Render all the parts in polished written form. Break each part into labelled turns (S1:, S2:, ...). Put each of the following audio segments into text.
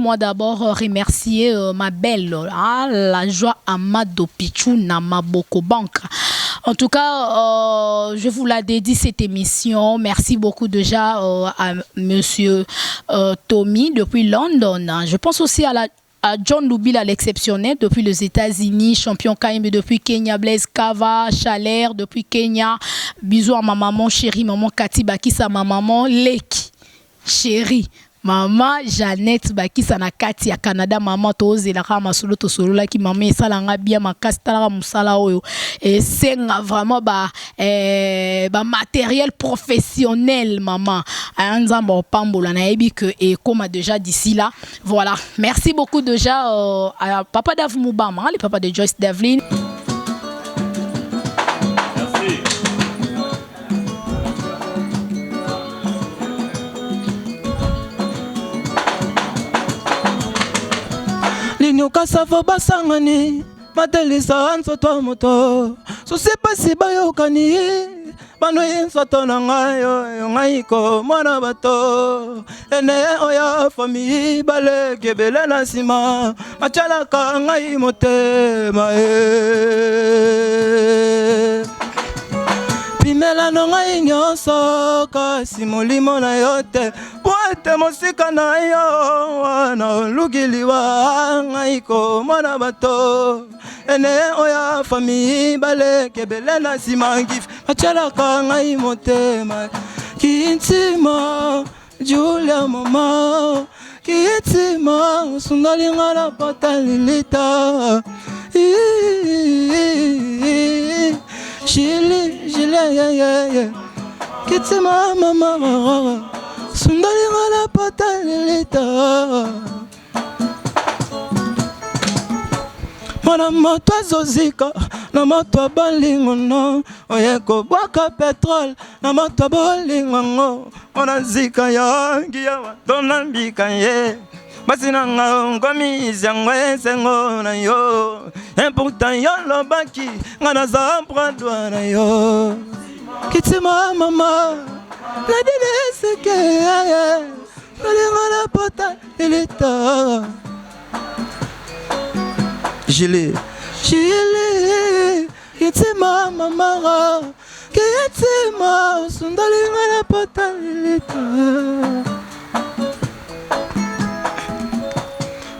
S1: laissez-moi d'abord remercier ma belle, la joie Amado Pichou Namaboko Bank. En tout cas, je vous la dédie cette émission. Merci beaucoup déjà à monsieur Tommy depuis London. Je pense aussi à John Loubil à l'exceptionnel depuis les États-Unis, champion KM depuis Kenya, Blaise Kava, Chalère depuis Kenya. Bisous à ma maman chérie, maman Cathy Bakissa, ma maman Leki, chérie. Maman Jeannette Bakissa na Kati ya Canada, maman toze la kama solo to solo la ki maman esalanga bien makasi tala musala oyo et c'est vraiment matériel professionnel maman anzamba pambola na ebi que et comme déjà d'ici là voilà merci beaucoup déjà à papa Dav Moubama le papa de Joyce Devlin.
S2: Nyukasa fo basangani matelisa ansoto moto susipa sibayokani bano insoto na ngayo ngaiko mwana bato ene oya fami bale kebele na sima machala ka ngai motema Pimela no ngai nyoso kasi molimo na yote Poete mosika na yo na lugiliwa ngai ko mwana bato ene oya fami bale kebele na simangif machala ka ngai motema kintima Julia mama kintima sundali ngala patalilita Chili, yeah. Kitima mama, sundali ngala patalita. Mwana moto azozika, na moto balingo no. Oyeko bwaka petrol, na moto bolingo no. Mwana zika yangi ya wadona mbika ye. Basina nga ngomi zangwe sengo na yo important yo lobaki nga na zampra dwa na yo kitima mama la dine seke nga na pota ilita Gile kitima mama kitima sundali nga na pota ilita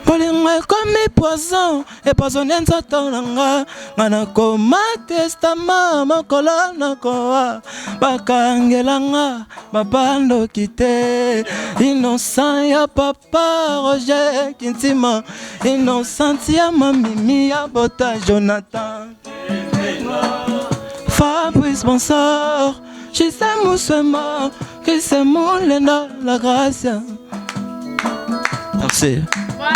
S2: Bolingo comme poison et poisonné nzoto nanga ngana koma testament makolo nakoa bakangelanga babando kite innocent ya papa Roger Kintima innocent ya mamimi ya bota Jonathan Fabrice Bonsor Gisèle Moussema que c'est mon Lena la grâce. Merci.
S1: Voilà.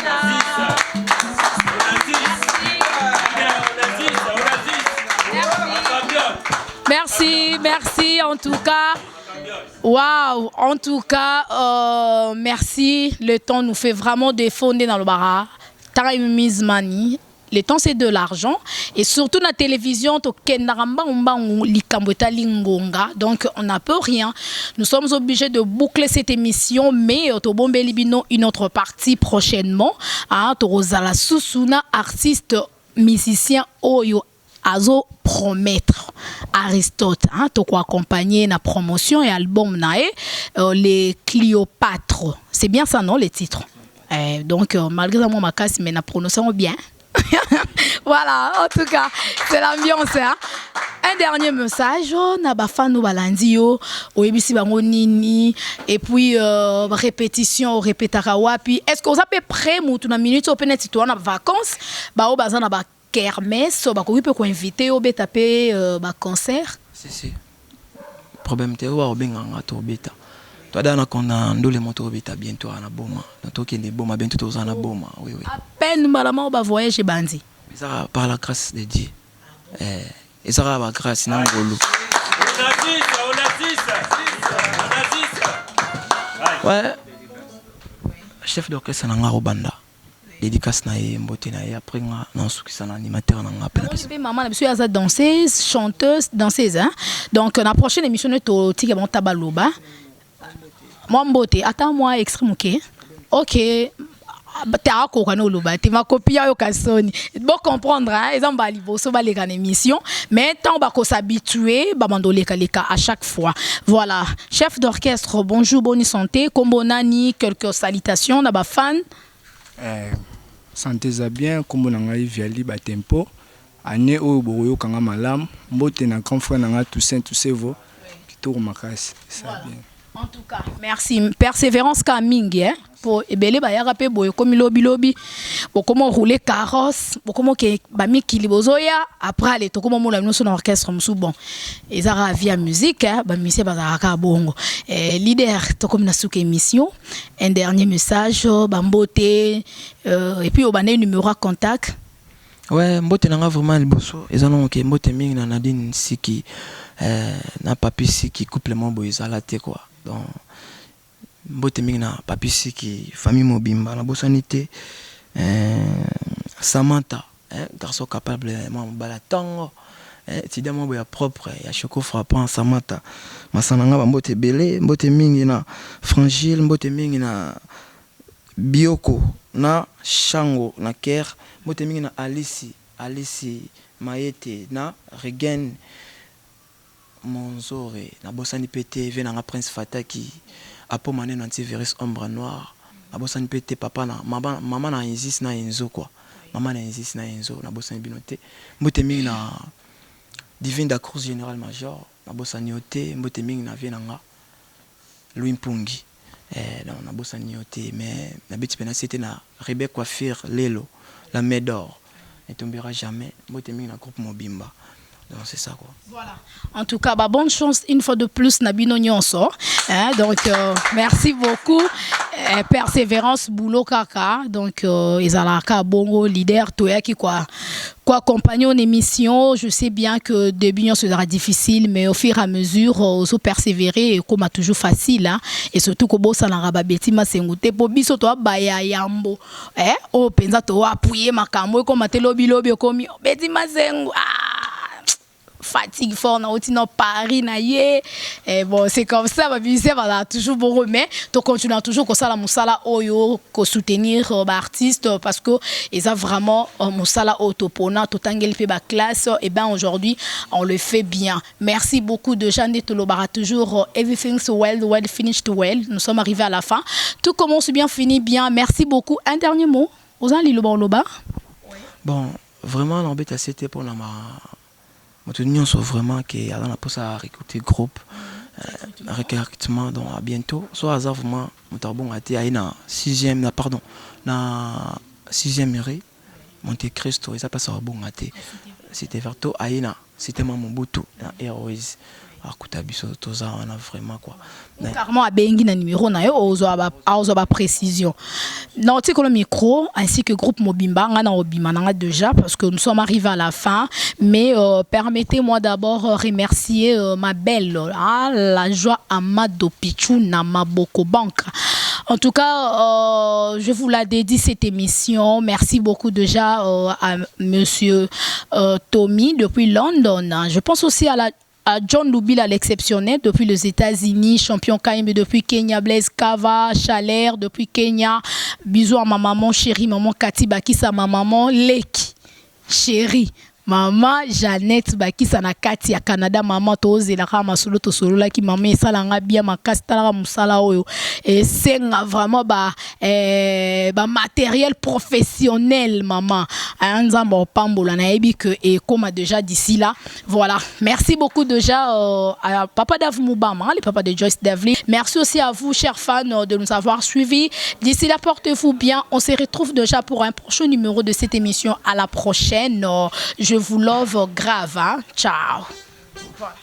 S1: Merci en tout cas. Waouh, en tout cas, merci. Le temps nous fait vraiment défonder dans le bara. Time is money. Le temps c'est de l'argent et surtout la télévision donc on n'a peu rien. Nous sommes obligés de boucler cette émission mais une autre partie prochainement. Torozala Susuna artiste musicien Oyo Azo promettre Aristote to quoi accompagner la promotion et album nae les Cléopâtre. C'est bien ça non les titres. Donc malgré mon macasse mais la prononciation bien. Voilà, en tout cas, c'est l'ambiance. Hein? Un dernier message, Nabafano Balandio, Oebisi Bangonini, et puis répétition, répétarawapi. Est-ce que vous avez prêt, une minute, au pénet, si tu as vacances, bah, au bazar, na kermesse, bah, vous pouvez inviter au BTP, concert? Si.
S2: Problème, c'est au benganga, au bêta. Toi dans qu'on a ndole moto bita bientôt à la boma. Dans qui est boma bientôt aux ana boma. Oui.
S1: À peine malama au voyage bandi.
S2: Ça par la grâce de Dieu. Et ça va grâce na ngolo. Ouais. Chef d'orchestre na ngaro banda. Dédicace na mbote na après nga na sukisa na animateur na ngapela.
S1: Maman na biso ya danseuse, chanteuse, danseuse hein. Donc la prochaine émission to tika bon tabaloba. Moi, beauté, attends-moi, extrême, ok. ma copie yo kasoni bon comprendre hein ils ont bali boso ba les émission mais tant ba ko s'habituer ba mandole kaleka à chaque fois voilà chef d'orchestre bonjour bonne santé kombonani quelques salutations na ba fan
S3: santé za bien kombo na ngai viali ba tempo ane oyo boyo kanga malam mbote na grand frère na nga Toussaint Toussevo kitoko makasi ça bien.
S1: En tout cas, merci. Persévérance Kamingi, hein, pour ebele ba yaka pe boyo komi lobi bo comment rouler carrosse bo comment ke ba mi kilibozoya après aller to comment mola nous orchestre musu bon ezara via musique hein ba musicien ba ka bongo leader to comme na souke émission un dernier message ba mbote et puis au bané numéro à contact.
S2: Ouais, mbote nanga vraiment liboso ezana ke mbote mingi na Nadine Siki na papi Siki couplement bo ezala te quoi. Donc mbote mingi na papi Siki famille mobimba na bosanité Samantha garçon capable moi balatango tida mo ya propre ya choco frappant Samantha masananga ba mbote belé mbote mingi na Frangile mbote mingi na Bioko na Shango na Ker mbote mingi na Alice Maete na Regen Monzore na bosani pété venanga Prince Fataki apo mané na antivirus ombre noire na bosani pété papa na maman na Inzis na Enzo quoi maman na Inzis na Enzo na bosani binoté mbote mingi na Divine da Cruz Général Major na bosani oté mbote mingi na venanga Louis Mpungi non na bosani oté mais na beti pena c'était na Rebecca Coiffure Lelo la Médor ne tombera jamais mbote mingi na groupe Mobimba. Donc c'est ça quoi.
S1: Voilà. En tout cas, bah, bonne chance une fois de plus Nabino Nyonso. Hein, donc merci beaucoup. Persévérance boulot kaka. Donc Izalaka Bongo leader Toya qui quoi compagnon émission. Je sais bien que début ce sera difficile, mais au fur et à mesure, se persévérer comme toujours facile. Hein, et surtout que bossa na rababeti ma sengute po biso to baya yambo. O penza to appuyer makambo comme telobi lobi komi beti ma sengu. Fatigue fort na otino Paris na ye et bon c'est comme ça ma musicien va toujours bon remet to continuer toujours comme ça la musala oyo ko soutenir artiste parce que ils a vraiment musala autopona to tangel pe ba classe et ben aujourd'hui on le fait bien. Merci beaucoup de Jeanne Tolobara toujours everything's well finished well. Nous sommes arrivés à la fin. Tout commence bien finit bien. Merci beaucoup. Un dernier mot aux loba.
S2: Bon vraiment l'embête c'était pour la nous sommes vraiment qui a la poste à recruter groupe recrutement donc à bientôt soit hasard vraiment bon été à na 6e pardon na 6e rue Monte Cristo et ça passe au bon été c'était verto aina c'était Mobutu na Heroes à Kutabiso toza on a vraiment quoi
S1: carrément à bengi na numéro na yo ozo ba précision non tu que le micro ainsi que groupe Mobimba ngana obima nga déjà parce que nous sommes arrivés à la fin mais permettez-moi d'abord remercier ma belle la joie Amado Pichou na Maboko Bank. En tout cas, je vous la dédie cette émission. Merci beaucoup déjà à monsieur Tommy depuis London. Je pense aussi à John Loubil à l'exceptionnel depuis les États-Unis, champion KM depuis Kenya, Blaise Kava, Chalère depuis Kenya. Bisous à ma maman chérie, maman Kati Bakisa, ma maman Leki chérie. Maman Jeannette Bakisa na Kati ya Canada maman toze la kama solo to solo la ki maman esala nga bien makasi tala musala oyo et c'est vraiment ba matériel professionnel maman nzambo pambola na yebi que et comme déjà d'ici là voilà merci beaucoup déjà à papa Dave Moubama le papa de Joyce Davli. Merci aussi à vous chers fans de nous avoir suivis. D'ici là portez-vous bien, on se retrouve déjà pour un prochain numéro de cette émission. À la prochaine. Je vous love grave, hein? Ciao. Voilà.